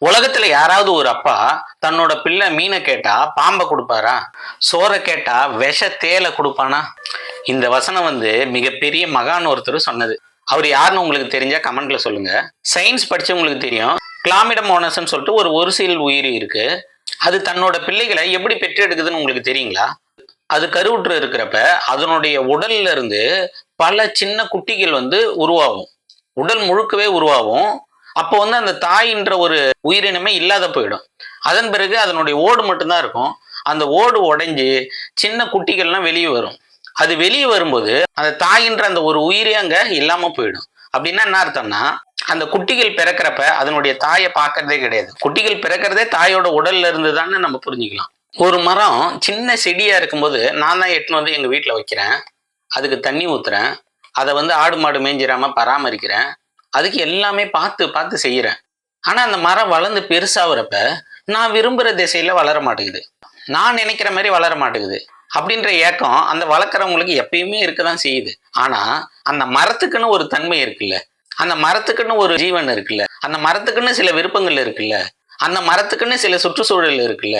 உலகத்துல யாராவது ஒரு அப்பா தன்னோட பிள்ளை மீனை கேட்டா பாம்பை கொடுப்பாரா? சோறை கேட்டா விஷ தேலை கொடுப்பானா? இந்த வசனம் மிகப்பெரிய மகான் ஒருத்தர் சொன்னது. அவர் யாருன்னு உங்களுக்கு தெரிஞ்சா கமெண்ட்ல சொல்லுங்க. சயின்ஸ் படிச்சவங்களுக்கு தெரியும். கிளாமிடமோனஸ்ன்னு சொல்லிட்டு ஒரு சில உயிரி இருக்கு. அது தன்னோட பிள்ளைகளை எப்படி பெற்றெடுக்குதுன்னு உங்களுக்கு தெரியுங்களா? அது கருவுற்று இருக்கிறப்ப அதனுடைய உடல்ல இருந்து பல சின்ன குட்டிகள் உருவாகும். உடல் முழுக்கவே உருவாகும். அப்போ அந்த தாயின்ற ஒரு உயிரினமே இல்லாத போயிடும். அதன் பிறகு அதனுடைய ஓடு மட்டும்தான் இருக்கும். அந்த ஓடு உடைஞ்சு சின்ன குட்டிகள்லாம் வெளியே வரும். அது வெளியே வரும்போது அந்த தாயின்ற அந்த ஒரு உயிரே அங்க இல்லாம போயிடும். அப்படின்னா என்ன அர்த்தம்னா, அந்த குட்டிகள் பிறக்கிறப்ப அதனுடைய தாயை பார்க்கறதே கிடையாது. குட்டிகள் பிறக்கிறதே தாயோட உடல்ல இருந்துதான்னு நம்ம புரிஞ்சுக்கலாம். ஒரு மரம் சின்ன செடியா இருக்கும்போது நான் தான் எட்டுன்னு எங்க வீட்டுல வைக்கிறேன். அதுக்கு தண்ணி ஊத்துறேன். அதை ஆடு மாடு மேய்ஞ்சிராம பராமரிக்கிறேன். அதுக்கு எல்லாமே பார்த்து பார்த்து செய்யறேன். ஆனா அந்த மரம் வளர்ந்து பெருசாகிறப்ப நான் விரும்புற திசையில வளர மாட்டேங்குது. நான் நினைக்கிற மாதிரி வளர மாட்டேங்குது. அப்படின்ற ஏக்கம் அந்த வளர்க்குறவங்களுக்கு எப்பயுமே இருக்கதான் செய்யுது. ஆனா அந்த மரத்துக்குன்னு ஒரு தன்மை இருக்குல்ல, அந்த மரத்துக்குன்னு ஒரு ஜீவன் இருக்குல்ல, அந்த மரத்துக்குன்னு சில விருப்பங்கள் இருக்குல்ல, அந்த மரத்துக்குன்னு சில சுற்றுச்சூழல் இருக்குல்ல,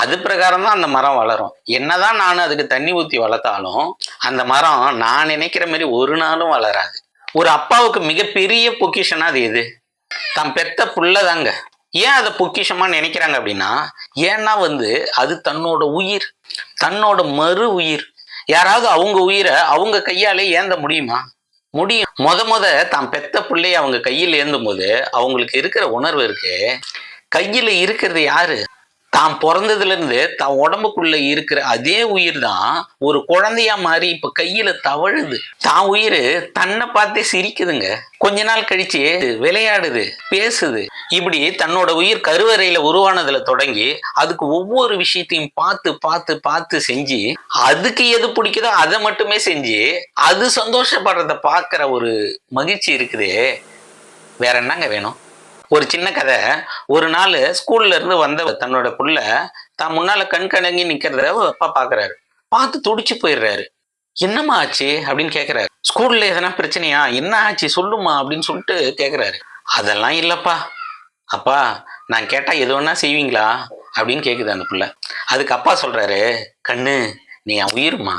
அது பிரகாரம் தான் அந்த மரம் வளரும். என்னதான் நான் அதுக்கு தண்ணி ஊத்தி வளர்த்தாலும் அந்த மரம் நான் நினைக்கிற மாதிரி ஒரு நாளும் வளராது. ஒரு அப்பாவுக்கு மிகப்பெரிய பொக்கிஷனா அது எது? தான் பெத்த புள்ளதாங்க. ஏன் அதை பொக்கிஷமா நினைக்கிறாங்க அப்படின்னா, ஏன்னா அது தன்னோட உயிர், தன்னோட மறு உயிர். யாராவது அவங்க உயிரை அவங்க கையாலே ஏந்த முடியுமா? முடியும். முத தான் பெத்த பிள்ளைய அவங்க கையில் ஏந்தும் போது அவங்களுக்கு இருக்கிற உணர்வு இருக்கு. கையில இருக்கிறது யாரு? தான் பிறந்ததுல இருந்து தான் உடம்புக்குள்ள இருக்கிற அதே உயிர் தான் ஒரு குழந்தையா மாறி இப்ப கையில தவழுது. தான் உயிர் தன்னை பார்த்தே சிரிக்குதுங்க. கொஞ்ச நாள் கழிச்சு விளையாடுது, பேசுது. இப்படி தன்னோட உயிர் கருவறையில உருவானதுல தொடங்கி அதுக்கு ஒவ்வொரு விஷயத்தையும் பார்த்து பார்த்து பார்த்து செஞ்சு அதுக்கு எது பிடிக்குதோ அதை மட்டுமே செஞ்சு அது சந்தோஷப்படுறத பார்க்கிற ஒரு மகிழ்ச்சி இருக்குதே, வேற என்னங்க வேணும்? ஒரு சின்ன கதை. ஒரு நாள் ஸ்கூல்ல இருந்து வந்த தன்னோட புள்ள தான் முன்னால கண் கலங்கி நிக்கிறத அப்பா பாக்குறாரு. பார்த்து துடிச்சு போயிடுறாரு. என்னம்மா ஆச்சு அப்படின்னு கேக்குறாரு. ஸ்கூல்ல எதனா பிரச்சனையா, என்ன ஆச்சு சொல்லுமா அப்படின்னு சொல்லிட்டு கேக்குறாரு. அதெல்லாம் இல்லப்பா. அப்பா, நான் கேட்டா எது வேணா செய்வீங்களா அப்படின்னு கேக்குது அந்த புள்ள. அதுக்கு அப்பா சொல்றாரு, கண்ணு நீ என் உயிருமா,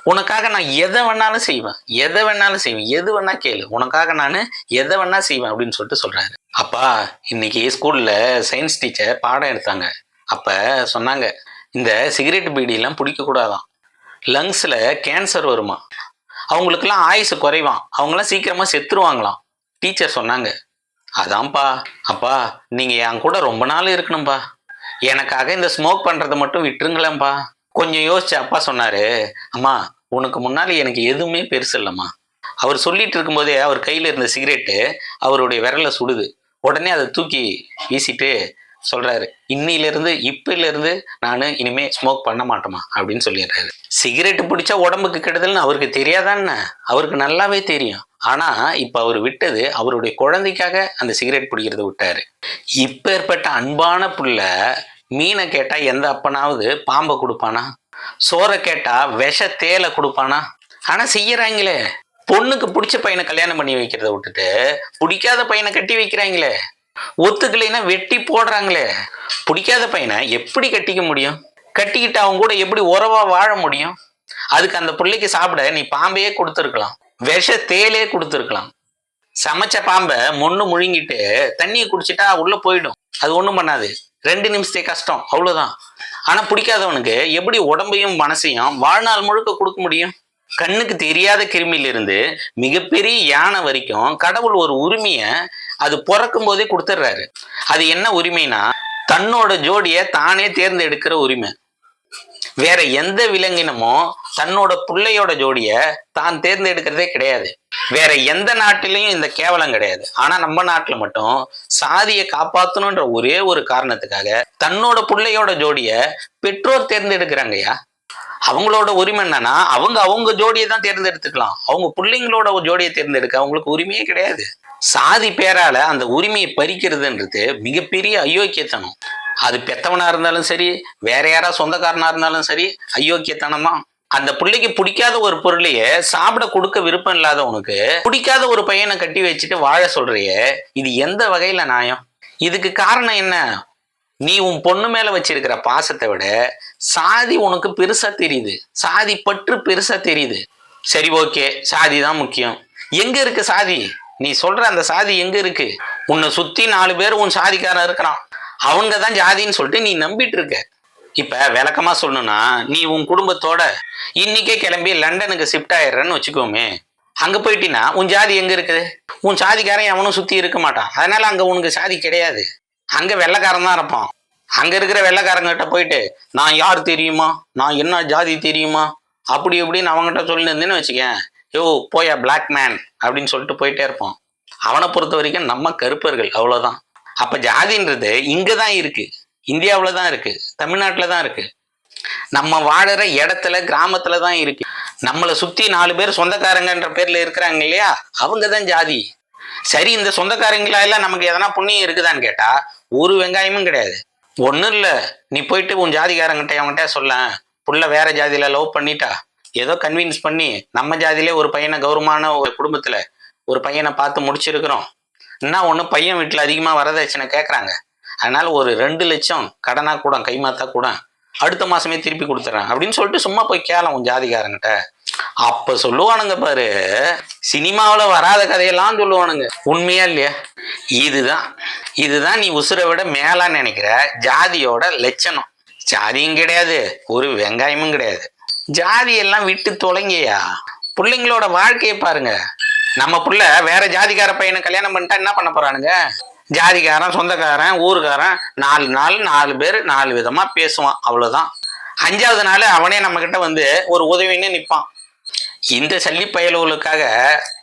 உனக்காக நான் எதை வேணாலும் செய்வேன், எதை வேணாலும் செய்வேன், எது வேணா கேளு, உனக்காக நான் எதை வேணா செய்வேன் அப்படின்னு சொல்லிட்டு சொல்றாரு. அப்பா, இன்னைக்கு ஸ்கூல்ல சயின்ஸ் டீச்சர் பாடம் எடுத்தாங்க. அப்ப சொன்னாங்க, இந்த சிகரெட் பீடியெல்லாம் பிடிக்க கூடாதான், லங்ஸ்ல கேன்சர் வருமா, அவங்களுக்கெல்லாம் ஆயுசு குறைவான், அவங்களாம் சீக்கிரமா செத்துருவாங்களாம். டீச்சர் சொன்னாங்க. அதான்ப்பா. அப்பா, நீங்க என் கூட ரொம்ப நாள் இருக்கணும்பா, எனக்காக இந்த ஸ்மோக் பண்றதை மட்டும் விட்டுருங்களேன்பா. கொஞ்சம் யோசிச்சு அப்பா சொன்னாரு, அம்மா உனக்கு முன்னாடி எனக்கு எதுவுமே பெருசு இல்லம்மா. அவர் சொல்லிட்டு இருக்கும்போதே அவர் கையில இருந்த சிகரெட்டு அவருடைய விரலை சுடுது. உடனே அதை தூக்கி வீசிட்டு சொல்றாரு, இப்பையில இருந்து நான் இனிமே ஸ்மோக் பண்ண மாட்டோமா அப்படின்னு சொல்லிடுறாரு. சிகரெட்டு பிடிச்சா உடம்புக்கு கெடுதல்னு அவருக்கு தெரியாதான்னு? அவருக்கு நல்லாவே தெரியும். ஆனா இப்ப அவர் விட்டது அவருடைய குழந்தைக்காக அந்த சிகரெட் பிடிக்கிறத விட்டாரு. இப்ப ஏற்பட்ட அன்பான புள்ள மீனை கேட்டா எந்த அப்பனாவது பாம்பை கொடுப்பானா? சோறை கேட்டா விஷ தேலை கொடுப்பானா? ஆனா செய்யறாங்களே. பொண்ணுக்கு பிடிச்ச பையனை கல்யாணம் பண்ணி வைக்கிறத விட்டுட்டு பிடிக்காத பையனை கட்டி வைக்கிறாங்களே. ஒத்துக்கலைன்னா வெட்டி போடுறாங்களே. பிடிக்காத பையனை எப்படி கட்டிக்க முடியும்? கட்டிக்கிட்டு அவங்க கூட எப்படி உறவா வாழ முடியும்? அதுக்கு அந்த பிள்ளைக்கு சாப்பிட நீ பாம்பையே கொடுத்துருக்கலாம், விஷ தேலே கொடுத்துருக்கலாம். சமைச்ச பாம்பை முழுங்கிட்டு தண்ணியை குடிச்சிட்டா உள்ள போயிடும், அது ஒண்ணும் பண்ணாது. 2 நிமிஷத்தே கஷ்டம், அவ்வளவுதான். ஆனா பிடிக்காதவனுக்கு எப்படி உடம்பையும் மனசையும் வாழ்நாள் முழுக்க கொடுக்க முடியும்? கண்ணுக்கு தெரியாத கிருமியிலிருந்து மிகப்பெரிய யானை வரைக்கும் கடவுள் ஒரு உரிமைய அது பிறக்கும் போதே கொடுத்துட்றாரு. அது என்ன உரிமைனா, தன்னோட ஜோடிய தானே தேர்ந்தெடுக்கிற உரிமை. வேற எந்த விலங்கினமும் தன்னோட பிள்ளையோட ஜோடிய தான் தேர்ந்தெடுக்கிறதே கிடையாது. வேற எந்த நாட்டிலையும் இந்த கேவலம் கிடையாது. ஆனா நம்ம நாட்டுல மட்டும் சாதியை காப்பாற்றணுன்ற ஒரே ஒரு காரணத்துக்காக தன்னோட பிள்ளையோட ஜோடிய பெற்றோர் தேர்ந்தெடுக்கிறாங்கய்யா. அவங்களோட உரிமை என்னன்னா, அவங்க ஜோடியை தான் தேர்ந்தெடுத்துக்கலாம். அவங்க பிள்ளைங்களோட ஜோடியை தேர்ந்தெடுக்க அவங்களுக்கு உரிமையே கிடையாது. சாதி பேரால அந்த உரிமையை பறிக்கிறதுன்றது மிகப்பெரிய அயோக்கியத்தனம். அது பெத்தவனா இருந்தாலும் சரி, வேற யாரா சொந்தக்காரனா இருந்தாலும் சரி, அயோக்கியத்தனம் தான். அந்த பிள்ளைக்கு பிடிக்காத ஒரு பொருளையே சாப்பிட கொடுக்க விருப்பம் இல்லாதவனுக்கு பிடிக்காத ஒரு பையனை கட்டி வச்சுட்டு வாழ சொல்றியே, இது எந்த வகையில நியாயம்? இதுக்கு காரணம் என்ன? நீ உன் பொண்ணு மேல வச்சிருக்கிற பாசத்தை விட சாதி உனக்கு பெருசா தெரியுது, சாதி பற்று பெருசா தெரியுது. சரி, ஓகே, சாதி தான் முக்கியம். எங்க இருக்கு சாதி? நீ சொல்ற அந்த சாதி எங்க இருக்கு? உன்னை சுத்தி 4 பேர் உன் சாதிக்காரன் இருக்கிறான், அவங்க தான் ஜாதின்னு சொல்லிட்டு நீ நம்பிட்டு இருக்க. இப்ப விளக்கமா சொல்லணும்னா, நீ உன் குடும்பத்தோட இன்னைக்கே கிளம்பி லண்டனுக்கு ஷிஃப்ட் ஆயிடுறன்னு வச்சுக்கோமே. அங்க போயிட்டீங்கன்னா உன் ஜாதி எங்க இருக்குது? உன் சாதிக்காரன் எவனும் சுத்தி இருக்க மாட்டான். அதனால அங்க உனக்கு சாதி கிடையாது. அங்க வெள்ளைக்காரன் தான் இருப்பான். அங்க இருக்கிற வெள்ளைக்காரங்கிட்ட போயிட்டு நான் யார் தெரியுமா, நான் என்ன ஜாதி தெரியுமா, அப்படி இப்படின்னு அவங்ககிட்ட சொல்லியிருந்தேன்னு வச்சுக்கேன், யோ போயா பிளாக் மேன் அப்படின்னு சொல்லிட்டு போயிட்டே இருப்பான். அவனை பொறுத்த வரைக்கும் நம்ம கருப்பர்கள், அவ்வளவுதான். அப்ப ஜாதின்றது இங்கதான் இருக்கு, இந்தியாவில தான் இருக்கு, தமிழ்நாட்டுல தான் இருக்கு, நம்ம வாழற இடத்துல கிராமத்துல தான் இருக்கு. நம்மளை சுத்தி 4 பேர் சொந்தக்காரங்கன்ற பேர்ல இருக்கிறாங்க இல்லையா, அவங்க தான் ஜாதி. சரி, இந்த சொந்தக்காரங்களா எல்லாம் நமக்கு எதனா புண்ணியம் இருக்குதான்னு கேட்டா ஒரு வெங்காயமும் கிடையாது. ஒன்றும் இல்லை, நீ போயிட்டு உன் ஜாதிக்காரங்கிட்ட அவங்ககிட்ட சொல்ல, புள்ள வேற ஜாதியில லவ் பண்ணிட்டா, ஏதோ கன்வின்ஸ் பண்ணி நம்ம ஜாதியிலே ஒரு பையனை, கௌரவமான ஒரு குடும்பத்துல ஒரு பையனை பார்த்து முடிச்சிருக்கிறோம். என்ன ஒன்று, பையன் வீட்டில் அதிகமாக வரதட்சணை கேட்குறாங்க, அதனால ஒரு 2 லட்சம் கடனா கூட கைமாத்தா கூட அடுத்த மாசமே திருப்பி கொடுத்துறேன் அப்படின்னு சொல்லிட்டு சும்மா போய் கேளம் உன் ஜாதிக்காரங்கிட்ட. அப்ப சொல்லுவானுங்க பாரு, சினிமாவில வராத கதையெல்லாம் சொல்லுவானுங்க. உண்மையா இல்லையா? இதுதான் நீ உசுரை விட மேலா நினைக்கிற ஜாதியோட லட்சணம். ஜாதியும் கிடையாது, ஒரு வெங்காயமும் கிடையாது. ஜாதி எல்லாம் விட்டு தொலைங்கயா. பிள்ளைங்களோட வாழ்க்கையை பாருங்க. நம்ம புள்ள வேற ஜாதிக்கார பையனை கல்யாணம் பண்ணிட்டா என்ன பண்ண போறானுங்க? ஜாதிக்காரன், சொந்தக்காரன், ஊருக்காரன் 4 நாள் 4 பேர் 4 விதமா பேசுவான், அவ்வளவுதான். 5வது நாள் அவனே நம்ம கிட்ட வந்து ஒரு உதவின்னு நிற்பான். இந்த சல்லி பயலுகளுக்காக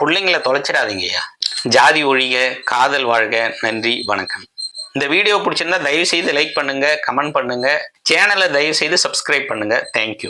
பிள்ளைங்களை தொலைச்சிடாதீங்கய்யா. ஜாதி ஒழிக, காதல் வாழ்க. நன்றி, வணக்கம். இந்த வீடியோ பிடிச்சிருந்தா தயவு செய்து லைக் பண்ணுங்க, கமெண்ட் பண்ணுங்க, சேனலை தயவு செய்து சப்ஸ்கிரைப் பண்ணுங்க. தேங்க்யூ.